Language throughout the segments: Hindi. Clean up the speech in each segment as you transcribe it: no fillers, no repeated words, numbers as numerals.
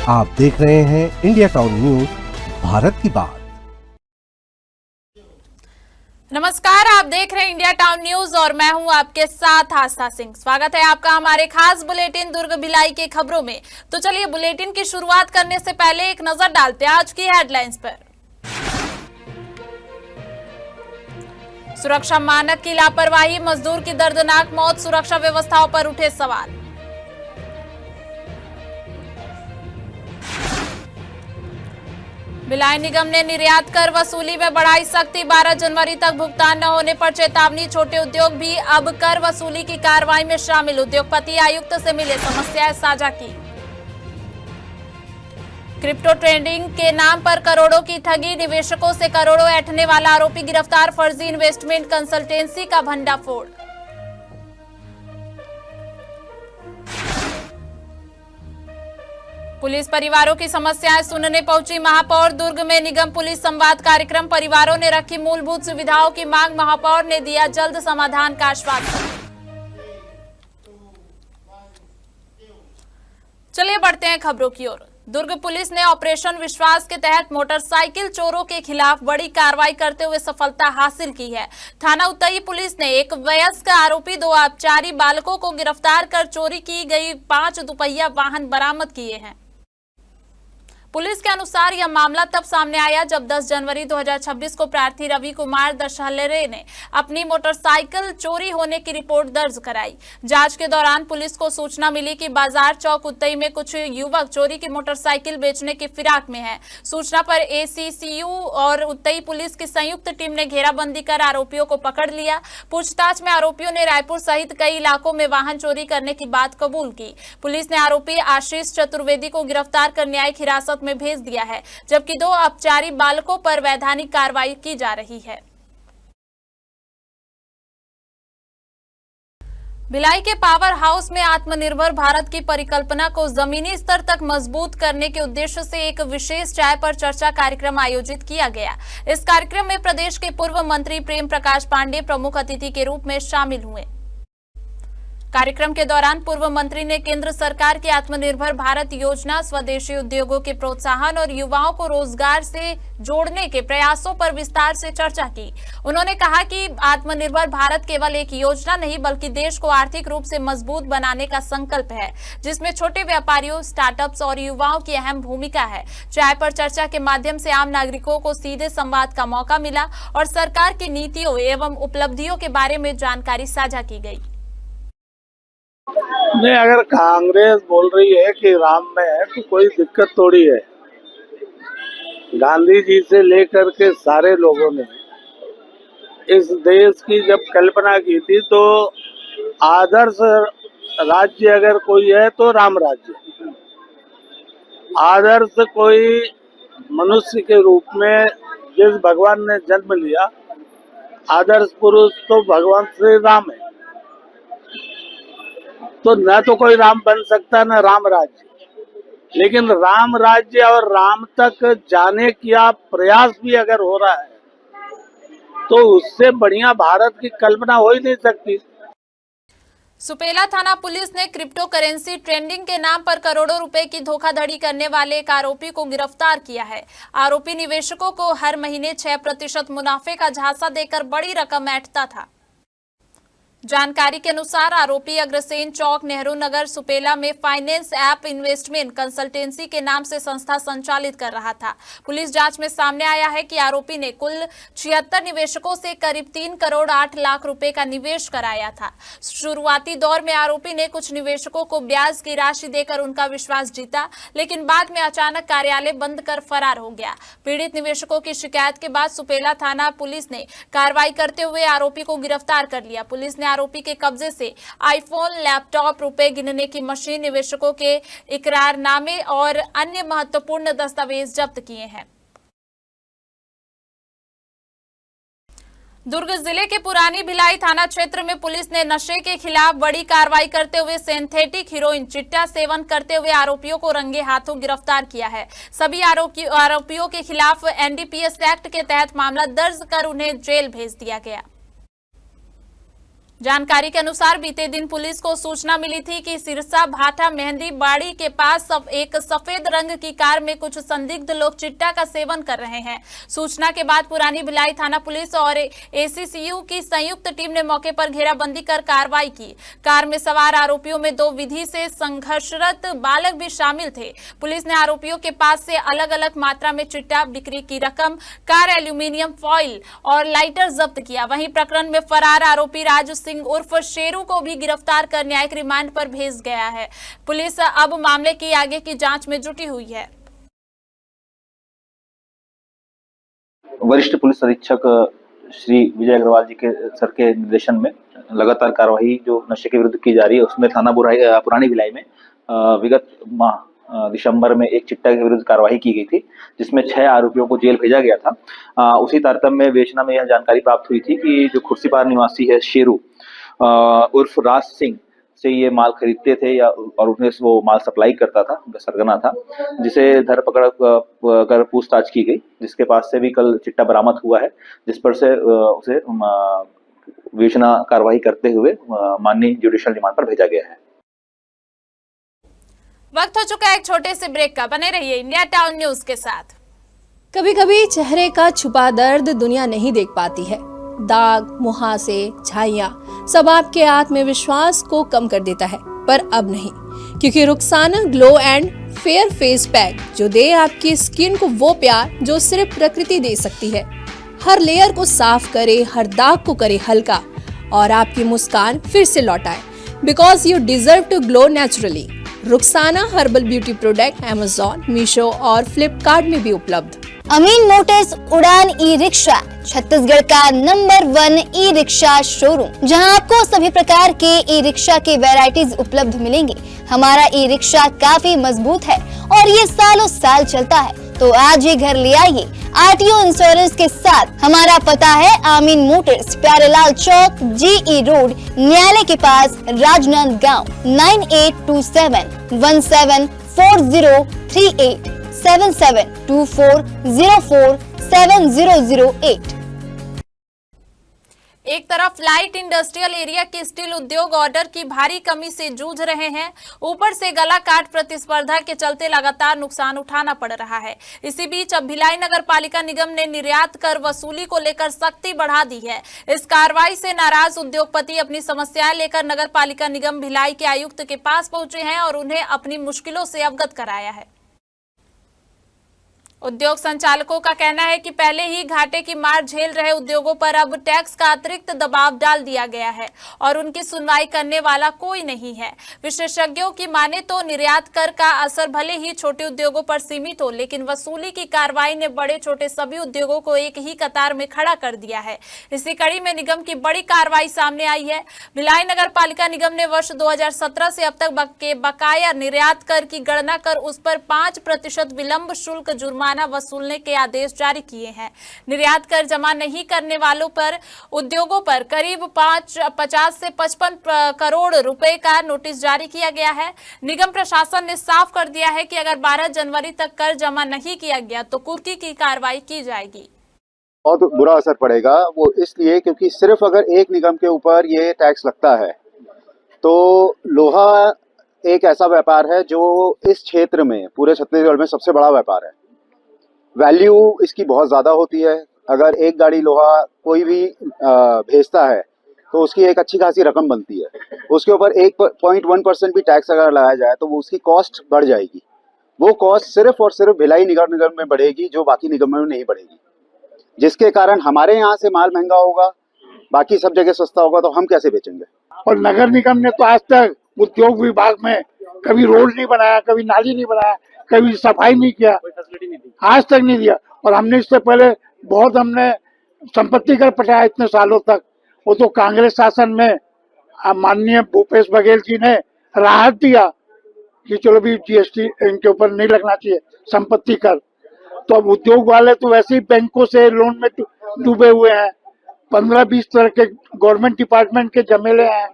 आप देख रहे हैं इंडिया टाउन न्यूज, भारत की बात। नमस्कार, आप देख रहे हैं इंडिया टाउन न्यूज और मैं हूं आपके साथ आस्था सिंह। स्वागत है आपका हमारे खास बुलेटिन दुर्ग भिलाई के खबरों में। तो चलिए बुलेटिन की शुरुआत करने से पहले एक नजर डालते हैं आज की हेडलाइंस पर। सुरक्षा मानक की लापरवाही, मजदूर की दर्दनाक मौत, सुरक्षा व्यवस्थाओं पर उठे सवाल। भिलाई निगम ने निर्यात कर वसूली में बढ़ाई सख्ती, 12 जनवरी तक भुगतान न होने पर चेतावनी। छोटे उद्योग भी अब कर वसूली की कार्रवाई में शामिल। उद्योगपति आयुक्त से मिले, समस्याएं साझा की। क्रिप्टो ट्रेडिंग के नाम पर करोड़ों की ठगी, निवेशकों से करोड़ों ऐंठने वाला आरोपी गिरफ्तार। फर्जी इन्वेस्टमेंट कंसल्टेंसी का भंडाफोड़। पुलिस परिवारों की समस्याएं सुनने पहुंची महापौर। दुर्ग में निगम पुलिस संवाद कार्यक्रम, परिवारों ने रखी मूलभूत सुविधाओं की मांग, महापौर ने दिया जल्द समाधान का आश्वासन। चलिए बढ़ते हैं खबरों की ओर। दुर्ग पुलिस ने ऑपरेशन विश्वास के तहत मोटरसाइकिल चोरों के खिलाफ बड़ी कार्रवाई करते हुए सफलता हासिल की है। थाना उतई पुलिस ने एक वयस्क आरोपी, 2 अपचारी बालकों को गिरफ्तार कर चोरी की गई 5 दुपहिया वाहन बरामद किए हैं। पुलिस के अनुसार यह मामला तब सामने आया जब 10 जनवरी 2026 को प्रार्थी रवि कुमार दशहरे ने अपनी मोटरसाइकिल चोरी होने की रिपोर्ट दर्ज कराई। जांच के दौरान पुलिस को सूचना मिली कि बाजार चौक उतई में कुछ युवक चोरी की मोटरसाइकिल बेचने की फिराक में हैं। सूचना पर एसीसीयू और उतई पुलिस की संयुक्त टीम ने घेराबंदी कर आरोपियों को पकड़ लिया। पूछताछ में आरोपियों ने रायपुर सहित कई इलाकों में वाहन चोरी करने की बात कबूल की। पुलिस ने आरोपी आशीष चतुर्वेदी को गिरफ्तार कर न्यायिक हिरासत में भेज दिया है, जबकि 2 अपचारी बालकों पर वैधानिक कार्रवाई की जा रही है। भिलाई के पावर हाउस में आत्मनिर्भर भारत की परिकल्पना को जमीनी स्तर तक मजबूत करने के उद्देश्य से एक विशेष चाय पर चर्चा कार्यक्रम आयोजित किया गया। इस कार्यक्रम में प्रदेश के पूर्व मंत्री प्रेम प्रकाश पांडेय प्रमुख अतिथि के रूप में शामिल हुए। कार्यक्रम के दौरान पूर्व मंत्री ने केंद्र सरकार की आत्मनिर्भर भारत योजना, स्वदेशी उद्योगों के प्रोत्साहन और युवाओं को रोजगार से जोड़ने के प्रयासों पर विस्तार से चर्चा की। उन्होंने कहा कि आत्मनिर्भर भारत केवल एक योजना नहीं बल्कि देश को आर्थिक रूप से मजबूत बनाने का संकल्प है, जिसमें छोटे व्यापारियों, स्टार्टअप्स और युवाओं की अहम भूमिका है। चाय पर चर्चा के माध्यम से आम नागरिकों को सीधे संवाद का मौका मिला और सरकार की नीतियों एवं उपलब्धियों के बारे में जानकारी साझा की गई। नहीं, अगर कांग्रेस बोल रही है कि राम में है तो कोई दिक्कत थोड़ी है। गांधी जी से लेकर के सारे लोगों ने इस देश की जब कल्पना की थी तो आदर्श राज्य अगर कोई है तो राम राज्य। आदर्श कोई मनुष्य के रूप में जिस भगवान ने जन्म लिया, आदर्श पुरुष तो भगवान श्री राम है। तो न तो कोई राम बन सकता न राम राज्य, लेकिन राम राज्य और राम तक जाने का प्रयास भी अगर हो रहा है तो उससे बढ़िया भारत की कल्पना हो ही नहीं सकती। सुपेला थाना पुलिस ने क्रिप्टो करेंसी ट्रेडिंग के नाम पर करोड़ों रुपए की धोखाधड़ी करने वाले एक आरोपी को गिरफ्तार किया है। आरोपी निवेशकों को हर महीने 6% मुनाफे का झांसा देकर बड़ी रकम ऐंठता था। जानकारी के अनुसार आरोपी अग्रसेन चौक, नेहरू नगर, सुपेला में फाइनेंस ऐप इन्वेस्टमेंट कंसल्टेंसी के नाम से संस्था संचालित कर रहा था। पुलिस जांच में सामने आया है कि आरोपी ने कुल 76 निवेशकों से करीब 3 करोड़ 8 लाख रुपए का निवेश कराया था। शुरुआती दौर में आरोपी ने कुछ निवेशकों को ब्याज की राशि देकर उनका विश्वास जीता, लेकिन बाद में अचानक कार्यालय बंद कर फरार हो गया। पीड़ित निवेशकों की शिकायत के बाद सुपेला थाना पुलिस ने कार्रवाई करते हुए आरोपी को गिरफ्तार कर लिया। पुलिस ने आरोपी के कब्जे से आईफोन, लैपटॉप, रुपए गिनने की मशीन, निवेशकों के इकरारनामे और अन्य महत्वपूर्ण दस्तावेज जब्त किए हैं। दुर्ग जिले के पुरानी भिलाई थाना क्षेत्र में पुलिस ने नशे के खिलाफ बड़ी कार्रवाई करते हुए सिंथेटिक हीरोइन चिट्टा सेवन करते हुए आरोपियों को रंगे हाथों गिरफ्तार किया है। सभी आरोपियों के खिलाफ एनडीपीएस एक्ट के तहत मामला दर्ज कर उन्हें जेल भेज दिया गया। जानकारी के अनुसार बीते दिन पुलिस को सूचना मिली थी कि सिरसा भाटा मेहंदी बाड़ी के पास एक सफेद रंग की कार में कुछ संदिग्ध लोग चिट्टा का सेवन कर रहे हैं। सूचना के बाद पुरानी भिलाई थाना पुलिस और एसीसीयू की संयुक्त टीम ने मौके पर घेराबंदी कर कार्रवाई की। कार में सवार आरोपियों में 2 विधि से संघर्षरत बालक भी शामिल थे। पुलिस ने आरोपियों के पास से अलग अलग मात्रा में चिट्टा, बिक्री की रकम, कार, एल्यूमिनियम फॉइल और लाइटर जब्त किया। वहीं प्रकरण में फरार आरोपी राज सिंह उर्फ शेरू को भी गिरफ्तार कर न्यायिक रिमांड पर भेज गया है। पुलिस अब मामले की आगे की जांच में जुटी हुई है। वरिष्ठ पुलिस अधीक्षक श्री विजय अग्रवाल जी के सर के निर्देशन में लगातार कार्रवाई जो नशे के विरुद्ध की जा रही है, उसमें थाना पुरानी भिलाई में विगत माह दिसंबर में एक चिट्टा के विरुद्ध कार्रवाई की गई थी, जिसमें 6 आरोपियों को जेल भेजा गया था। उसी तारतम्य में वेचना में यह जानकारी प्राप्त हुई थी कि जो खुर्सीपार निवासी है शेरू उर्फ राज सिंह से ये माल खरीदते थे और उन्हें वो माल सप्लाई करता था, सरगना था, जिसे धरपकड़ कर पूछताछ की गई, जिसके पास से भी कल चिट्टा बरामद हुआ है, जिस पर से उसे विवेचना कार्रवाई करते हुए माननीय जुडिशियल रिमांड पर भेजा गया है। वक्त हो चुका है एक छोटे से ब्रेक का। बने रहिए इंडिया टाउन न्यूज के साथ। कभी कभी चेहरे का छुपा दर्द दुनिया नहीं देख पाती है। दाग, मुहासे, झाइयां सब आपके आत्मविश्वास को कम कर देता है, पर अब नहीं, क्योंकि Rukhsana glow and fair face pack जो दे आपकी स्किन को वो प्यार जो सिर्फ प्रकृति दे सकती है। हर लेयर को साफ करे, हर दाग को करे हल्का और आपकी मुस्कान फिर से लौटाए, because you deserve to glow naturally. Rukhsana herbal beauty product Amazon, Meesho और फ्लिपकार्ट में भी उपलब्ध। अमीन मोटर्स उड़ान ई रिक्शा छत्तीसगढ़ का नंबर 1 ई रिक्शा शोरूम, जहां आपको सभी प्रकार के ई रिक्शा के वैरायटीज उपलब्ध मिलेंगे। हमारा ई रिक्शा काफी मजबूत है और ये सालों साल चलता है, तो आज ही घर ले आइए आरटीओ इंश्योरेंस के साथ। हमारा पता है अमीन मोटर्स, प्यारेलाल चौक, जीई रोड, न्यायालय के पास, राजनांदगांव। 9827174038 7724047008। एक तरफ लाइट इंडस्ट्रियल एरिया के स्टील उद्योग ऑर्डर की भारी कमी से जूझ रहे हैं, ऊपर से गला काट प्रतिस्पर्धा के चलते लगातार नुकसान उठाना पड़ रहा है। इसी बीच अब भिलाई नगर पालिका निगम ने निर्यात कर वसूली को लेकर सख्ती बढ़ा दी है। इस कार्रवाई से नाराज उद्योगपति अपनी समस्याएं लेकर नगर पालिका निगम भिलाई के आयुक्त के पास पहुंचे हैं और उन्हें अपनी मुश्किलों से अवगत कराया है। उद्योग संचालकों का कहना है कि पहले ही घाटे की मार झेल रहे उद्योगों पर अब टैक्स का अतिरिक्त दबाव डाल दिया गया है और उनकी सुनवाई करने वाला कोई नहीं है। विशेषज्ञों की माने तो निर्यात कर का असर भले ही छोटे उद्योगों पर सीमित हो, लेकिन वसूली की कार्रवाई ने बड़े छोटे सभी उद्योगों को एक ही कतार में खड़ा कर दिया है। इसी कड़ी में निगम की बड़ी कार्रवाई सामने आई है। भिलाई नगर पालिका निगम ने वर्ष 2017 से अब तक के बकाया निर्यात कर की गणना कर उस पर 5% विलंब शुल्क जुर्माना वसूलने के आदेश जारी किए हैं। निर्यात कर जमा नहीं करने वालों पर उद्योगों पर करीब 50 से 55 करोड़ रुपए का नोटिस जारी किया गया है। निगम प्रशासन ने साफ कर दिया है कि अगर 12 जनवरी तक कर जमा नहीं किया गया तो कुर्की की कार्रवाई की जाएगी। बहुत बुरा असर पड़ेगा, वो इसलिए क्योंकि सिर्फ अगर एक निगम के ऊपर ये टैक्स लगता है तो लोहा एक ऐसा व्यापार है जो इस क्षेत्र में पूरे छत्तीसगढ़ में सबसे बड़ा व्यापार है। वैल्यू इसकी बहुत ज़्यादा होती है। अगर एक गाड़ी लोहा कोई भी भेजता है तो उसकी एक अच्छी खासी रकम बनती है। उसके ऊपर 1.1% भी टैक्स अगर लगाया जाए तो वो उसकी कॉस्ट बढ़ जाएगी। वो कॉस्ट सिर्फ और सिर्फ भिलाई नगर निगम में बढ़ेगी, जो बाकी निगमों में नहीं बढ़ेगी, जिसके कारण हमारे यहाँ से माल महंगा होगा, बाकी सब जगह सस्ता होगा, तो हम कैसे बेचेंगे। और नगर निगम ने तो आज तक उद्योग विभाग में कभी रोड नहीं बनाया, कभी नाली नहीं बनाया, कभी सफाई नहीं किया, आज तक नहीं दिया। और हमने इससे पहले बहुत हमने संपत्ति कर पटाया इतने सालों तक। वो तो कांग्रेस शासन में माननीय भूपेश बघेल जी ने राहत दिया कि चलो भी जीएसटी इनके ऊपर नहीं लगना चाहिए संपत्ति कर। तो अब उद्योग वाले तो वैसे ही बैंकों से लोन में डूबे हुए हैं। 15-20 तरह के गवर्नमेंट डिपार्टमेंट के झमेले हैं,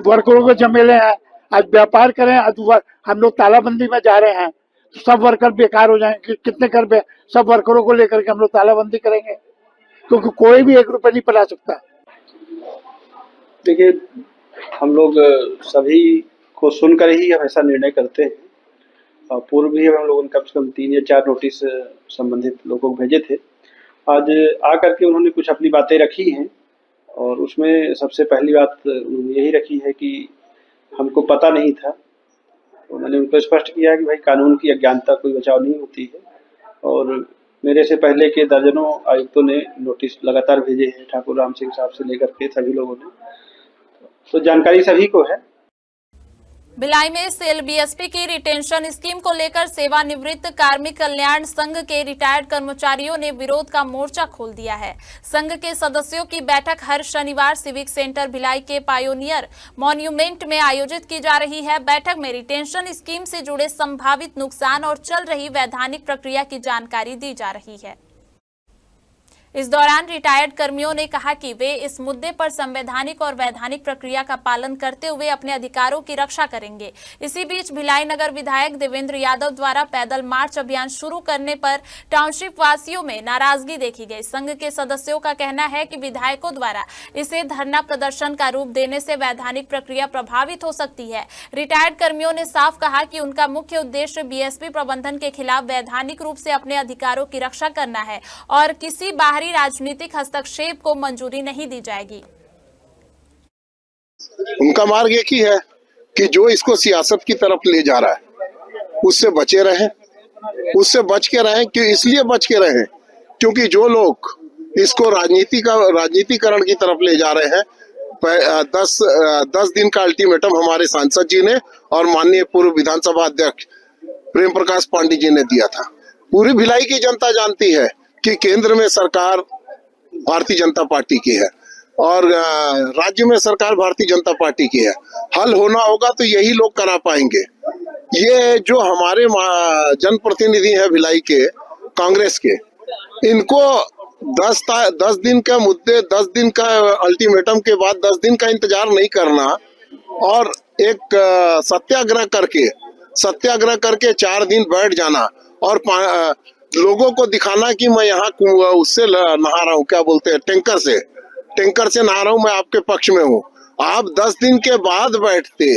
वर्करों के झमेले हैं। आज व्यापार करें, आज हम लोग तालाबंदी में जा रहे हैं, तो सब वर्कर बेकार हो जाएंगे। कितने कर सब वर्करों को लेकर के हम लोग तालाबंदी करेंगे, क्योंकि कोई भी 1 रुपये नहीं पला सकता। देखिए, हम लोग सभी को सुनकर ही हम ऐसा निर्णय करते हैं। पूर्व भी हम लोगों ने कम से कम 3 या 4 नोटिस संबंधित लोगों को भेजे थे। आज आकर के उन्होंने कुछ अपनी बातें रखी हैं और उसमें सबसे पहली बात उन्होंने यही रखी है कि हमको पता नहीं था। तो मैंने उनको स्पष्ट किया कि भाई कानून की अज्ञानता कोई बचाव नहीं होती है और मेरे से पहले के दर्जनों आयुक्तों ने नोटिस लगातार भेजे हैं, ठाकुर राम सिंह साहब से लेकर के सभी लोगों ने, तो जानकारी सभी को है। भिलाई में सेल बीएसपी की रिटेंशन स्कीम को लेकर सेवानिवृत्त कार्मिक कल्याण संघ के रिटायर्ड कर्मचारियों ने विरोध का मोर्चा खोल दिया है। संघ के सदस्यों की बैठक हर शनिवार सिविक सेंटर भिलाई के पायोनियर मॉन्यूमेंट में आयोजित की जा रही है। बैठक में रिटेंशन स्कीम से जुड़े संभावित नुकसान और चल रही वैधानिक प्रक्रिया की जानकारी दी जा रही है। इस दौरान रिटायर्ड कर्मियों ने कहा कि वे इस मुद्दे पर संवैधानिक और वैधानिक प्रक्रिया का पालन करते हुए अपने अधिकारों की रक्षा करेंगे। इसी बीच भिलाई नगर विधायक देवेंद्र यादव द्वारा पैदल मार्च अभियान शुरू करने पर टाउनशिप वासियों में नाराजगी देखी गई। संघ के सदस्यों का कहना है कि विधायकों द्वारा इसे धरना प्रदर्शन का रूप देने से वैधानिक प्रक्रिया प्रभावित हो सकती है। रिटायर्ड कर्मियों ने साफ कहा कि उनका मुख्य उद्देश्य बीएसपी प्रबंधन के खिलाफ वैधानिक रूप से अपने अधिकारों की रक्षा करना है और किसी बाहरी राजनीतिक हस्तक्षेप को मंजूरी नहीं दी जाएगी। उनका मार्ग एक ही है कि जो इसको सियासत की तरफ ले जा रहा है उससे बचे रहें, उससे बच के रहें। कि इसलिए बच के रहें क्योंकि जो लोग इसको राजनीतिकरण की तरफ ले जा रहे हैं, 10 दिन का अल्टीमेटम हमारे सांसद जी ने और माननीय पूर्व विधानसभा अध्यक्ष प्रेम प्रकाश पांडे जी ने दिया था। पूरी भिलाई की जनता जानती है कि केंद्र में सरकार भारतीय जनता पार्टी की है और राज्य में सरकार भारतीय जनता पार्टी की है। हल होना होगा तो यही लोग करा पाएंगे। ये जो हमारे जनप्रतिनिधि हैं भिलाई के कांग्रेस के, इनको 10 दिन का मुद्दे, 10 दिन का अल्टीमेटम के बाद 10 दिन का इंतजार नहीं करना और एक सत्याग्रह करके 4 दिन बैठ जाना और लोगों को दिखाना कि मैं यहाँ उससे नहा रहा हूँ, क्या बोलते हैं, टैंकर से नहा रहा हूँ, मैं आपके पक्ष में हूँ। आप 10 दिन के बाद बैठते,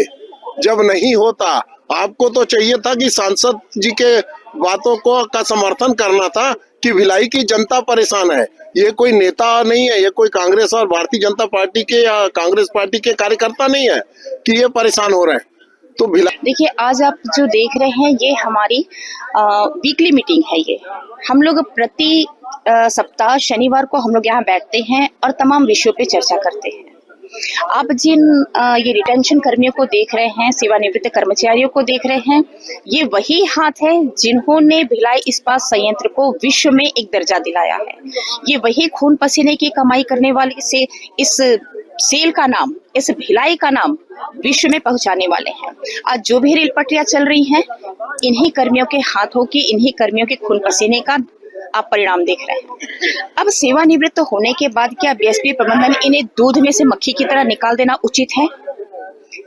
जब नहीं होता। आपको तो चाहिए था कि सांसद जी के बातों का समर्थन करना था कि भिलाई की जनता परेशान है। ये कोई नेता नहीं है, ये कोई कांग्रेस और भारतीय जनता पार्टी के या कांग्रेस पार्टी के कार्यकर्ता नहीं है कि ये परेशान हो रहे हैं। तो देखिए, आज आप जो देख रहे हैं ये हमारी वीकली मीटिंग है। ये हम लोग प्रति सप्ताह शनिवार को हम लोग यहाँ बैठते हैं और तमाम विषयों पे चर्चा करते हैं। आप जिन ये रिटेंशन कर्मियों को देख रहे हैं, सेवानिवृत्त कर्मचारियों को देख रहे हैं, ये वही हाथ है जिन्होंने भिलाई इस्पात संयंत्र को विश्व में एक दर्जा दिलाया है। ये वही खून पसीने की कमाई करने वाले से इस सेल का नाम, इस भिलाई का नाम विश्व में पहुंचाने वाले हैं। आज जो भी रेल पटरियां चल रही हैं, इन्हीं कर्मियों के हाथों की, इन्हीं कर्मियों के खून पसीने का आप परिणाम देख रहे हैं। अब सेवानिवृत्त होने के बाद क्या बीएसपी प्रबंधन इन्हें दूध में से मक्खी की तरह निकाल देना उचित है?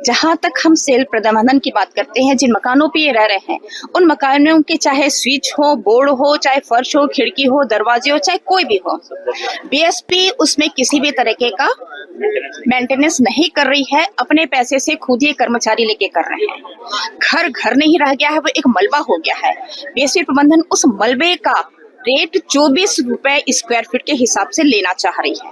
जहां तक हम सेल प्रबंधन की बात करते हैं, जिन मकानों पे ये रह रहे हैं, उन मकानों के चाहे स्विच हो, बोर्ड हो, चाहे फर्श हो, खिड़की हो, दरवाजे हो, चाहे कोई भी हो, बीएसपी उसमें किसी भी तरीके का मेंटेनेंस नहीं कर रही है। अपने पैसे से खुद ही कर्मचारी लेके कर रहे हैं। घर नहीं रह गया है, वो एक मलबा हो गया है। बीएसपी प्रबंधन उस मलबे का रेट 24 रुपए स्क्वायर फीट के हिसाब से लेना चाह रही है,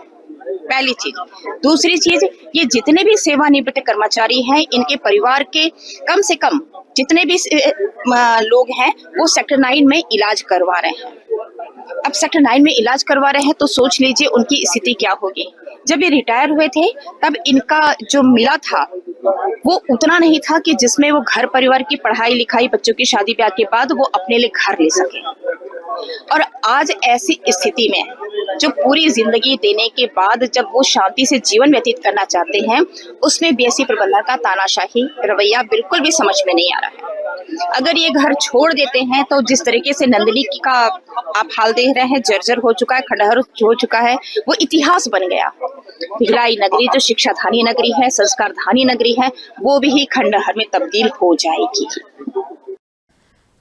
पहली चीज। दूसरी चीज, ये जितने भी सेवानिवृत्त कर्मचारी हैं, इनके परिवार के कम से कम जितने भी लोग हैं, वो सेक्टर 9 में इलाज करवा रहे हैं। अब सेक्टर 9 में इलाज करवा रहे हैं तो सोच लीजिए उनकी स्थिति क्या होगी। जब ये रिटायर हुए थे तब इनका जो मिला था वो उतना नहीं था कि जिसमें वो घर परिवार की पढ़ाई लिखाई, बच्चों की शादी ब्याह के बाद वो अपने लिए घर ले सके। और आज ऐसी स्थिति में जो पूरी जिंदगी देने के बाद जब वो शांति से जीवन व्यतीत करना चाहते हैं, उसमें बीएसपी प्रबंधन का तानाशाही रवैया बिल्कुल भी समझ में नहीं आ रहा है। अगर ये घर छोड़ देते हैं तो जिस तरीके से नंदिनी का आप हाल देख रहे हैं, जर्जर हो चुका है, खंडहर हो चुका है, वो इतिहास बन गया। भिलाई नगरी जो शिक्षा धानी नगरी है, संस्कार धानी नगरी है, वो भी खंडहर में तब्दील हो जाएगी।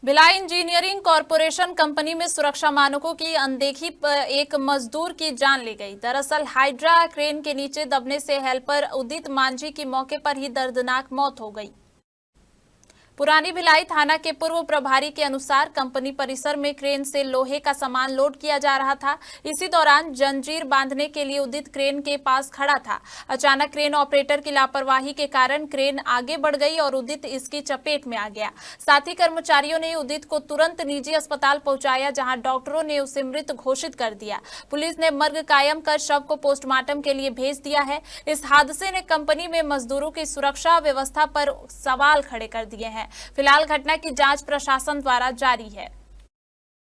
भिलाई इंजीनियरिंग कॉरपोरेशन कंपनी में सुरक्षा मानकों की अनदेखी पर एक मजदूर की जान ली गई। दरअसल हाइड्रा क्रेन के नीचे दबने से हेल्पर उदित मांझी की मौके पर ही दर्दनाक मौत हो गई। पुरानी भिलाई थाना के पूर्व प्रभारी के अनुसार कंपनी परिसर में क्रेन से लोहे का सामान लोड किया जा रहा था। इसी दौरान जंजीर बांधने के लिए उदित क्रेन के पास खड़ा था। अचानक क्रेन ऑपरेटर की लापरवाही के कारण क्रेन आगे बढ़ गई और उदित इसकी चपेट में आ गया। साथ ही कर्मचारियों ने उदित को तुरंत निजी अस्पताल पहुंचाया, जहां डॉक्टरों ने उसे मृत घोषित कर दिया। पुलिस ने मर्ग कायम कर शव को पोस्टमार्टम के लिए भेज दिया है। इस हादसे ने कंपनी में मजदूरों की सुरक्षा व्यवस्था पर सवाल खड़े कर दिए हैं। फिलहाल घटना की जांच प्रशासन द्वारा जारी है।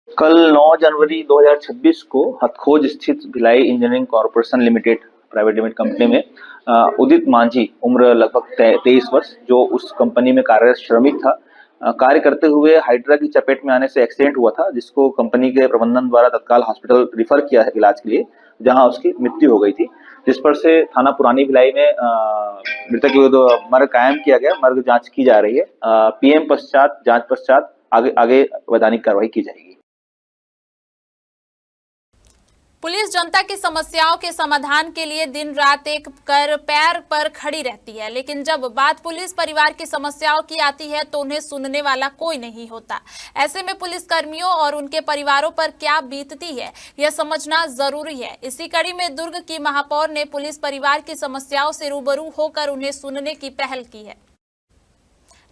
कल 9 जनवरी 2026 को हथखोज स्थित Bhilai engineering corporation limited private limited company में उदित मांझी उम्र लगभग 23 वर्ष, जो उस कंपनी में कार्यरत श्रमिक था, कार्य करते हुए हाइड्रा की चपेट में आने से एक्सीडेंट हुआ था, जिसको कंपनी के प्रबंधन द्वारा तत्काल हॉस्पिटल रिफर किया है इलाज के लिए, जहां उसकी मृत्यु हो गई थी। जिस पर से थाना पुरानी भिलाई में मृतक के विरुद्ध मर्ग कायम किया गया। मर्ग जांच की जा रही है। पीएम पश्चात जांच पश्चात आगे वैधानिक कार्रवाई की जाएगी। पुलिस जनता की समस्याओं के समाधान के लिए दिन रात एक कर पैर पर खड़ी रहती है, लेकिन जब बात पुलिस परिवार की समस्याओं की आती है तो उन्हें सुनने वाला कोई नहीं होता। ऐसे में पुलिस कर्मियों और उनके परिवारों पर क्या बीतती है, यह समझना जरूरी है। इसी कड़ी में दुर्ग की महापौर ने पुलिस परिवार की समस्याओं से रूबरू होकर उन्हें सुनने की पहल की है।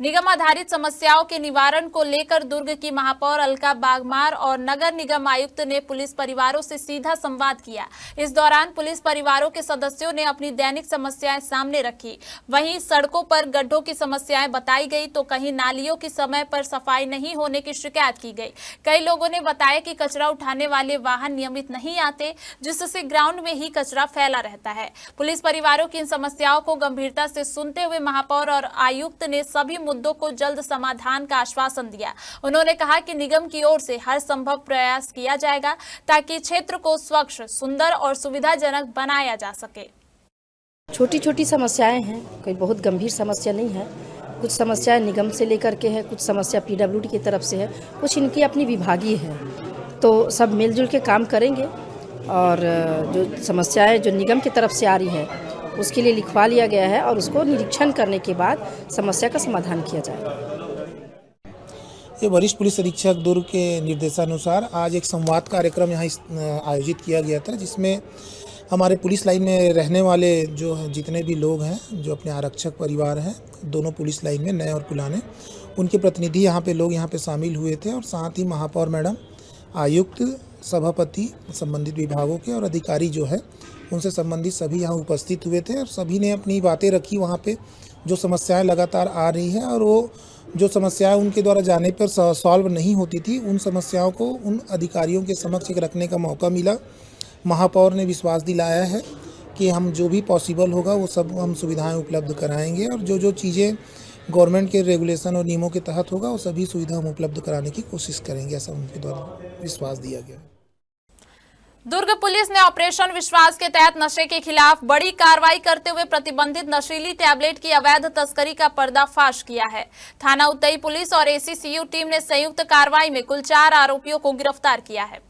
निगम आधारित समस्याओं के निवारण को लेकर दुर्ग की महापौर अलका बागमार और नगर निगम आयुक्त ने पुलिस परिवारों से सीधा संवाद किया। इस दौरान पुलिस परिवारों के सदस्यों ने अपनी दैनिक समस्याएं सामने रखी। वहीं सड़कों पर गड्ढों की समस्याएं बताई गई तो कहीं नालियों की समय पर सफाई नहीं होने की शिकायत की गई। कई लोगों ने बताया कि कचरा उठाने वाले वाहन नियमित नहीं आते, जिससे ग्राउंड में ही कचरा फैला रहता है। पुलिस परिवारों की इन समस्याओं को गंभीरता से सुनते हुए महापौर और आयुक्त ने सभी मुद्दों को जल्द समाधान का आश्वासन दिया। उन्होंने कहा कि निगम की ओर से हर संभव प्रयास किया जाएगा ताकि क्षेत्र को स्वच्छ, सुंदर और सुविधाजनक बनाया जा सके। छोटी छोटी समस्याएं हैं, कोई बहुत गंभीर समस्या नहीं है। कुछ समस्याएं निगम से लेकर के है, कुछ समस्या पीडब्ल्यूडी की तरफ से है, कुछ इनकी अपनी विभागीय है। तो सब मिलजुल के काम करेंगे और जो समस्याएं जो निगम की तरफ से आ रही है उसके लिए लिखवा लिया गया है और उसको निरीक्षण करने के बाद समस्या का समाधान किया जाएगा। ये वरिष्ठ पुलिस अधीक्षक दुर्ग के निर्देशानुसार आज एक संवाद कार्यक्रम यहाँ आयोजित किया गया था, जिसमें हमारे पुलिस लाइन में रहने वाले जो जितने भी लोग हैं, जो अपने आरक्षक परिवार हैं, दोनों पुलिस लाइन में नए और पुराने, उनके प्रतिनिधि यहाँ पे शामिल हुए थे और साथ ही महापौर मैडम, आयुक्त, सभापति, संबंधित विभागों के और अधिकारी जो है उनसे संबंधित सभी यहाँ उपस्थित हुए थे और सभी ने अपनी बातें रखी। वहाँ पे जो समस्याएं लगातार आ रही हैं और वो जो समस्याएं उनके द्वारा जाने पर सॉल्व नहीं होती थी, उन समस्याओं को उन अधिकारियों के समक्ष रखने का मौका मिला। महापौर ने विश्वास दिलाया है कि हम जो भी पॉसिबल होगा वो सब हम सुविधाएं उपलब्ध कराएंगे और जो जो चीज़ें गवर्नमेंट के रेगुलेशन और नियमों के तहत होगा वो सभी सुविधा हम उपलब्ध कराने की कोशिश करेंगे, ऐसा उनके द्वारा विश्वास दिया गया। दुर्ग पुलिस ने ऑपरेशन विश्वास के तहत नशे के खिलाफ बड़ी कार्रवाई करते हुए प्रतिबंधित नशीली टैबलेट की अवैध तस्करी का पर्दाफाश किया है। थाना उतई पुलिस और एसीसीयू टीम ने संयुक्त कार्रवाई में कुल 4 आरोपियों को गिरफ्तार किया है।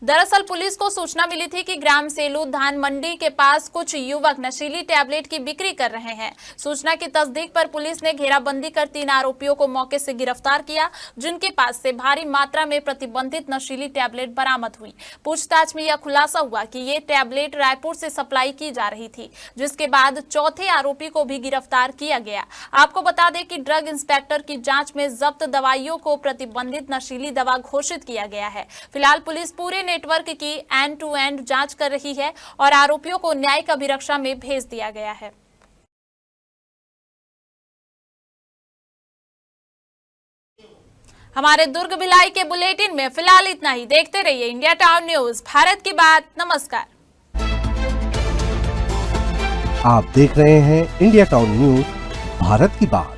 दरअसल पुलिस को सूचना मिली थी कि ग्राम सेलू धान मंडी के पास कुछ युवक नशीली टैबलेट की बिक्री कर रहे हैं। सूचना की तस्दीक पर पुलिस ने घेराबंदी कर 3 आरोपियों को मौके से गिरफ्तार किया, जिनके पास से भारी मात्रा में प्रतिबंधित नशीली टैबलेट बरामद हुई। पूछताछ में यह खुलासा हुआ कि ये टैबलेट रायपुर से सप्लाई की जा रही थी, जिसके बाद चौथे आरोपी को भी गिरफ्तार किया गया। आपको बता दें कि ड्रग इंस्पेक्टर की जांच में जब्त दवाइयों को प्रतिबंधित नशीली दवा घोषित किया गया है। फिलहाल पुलिस पूरे नेटवर्क की एंड टू एंड जांच कर रही है और आरोपियों को न्यायिक अभिरक्षा में भेज दिया गया है। हमारे दुर्ग भिलाई के बुलेटिन में फिलहाल इतना ही। देखते रहिए इंडिया टाउन न्यूज, भारत की बात। नमस्कार। आप देख रहे हैं इंडिया टाउन न्यूज, भारत की बात।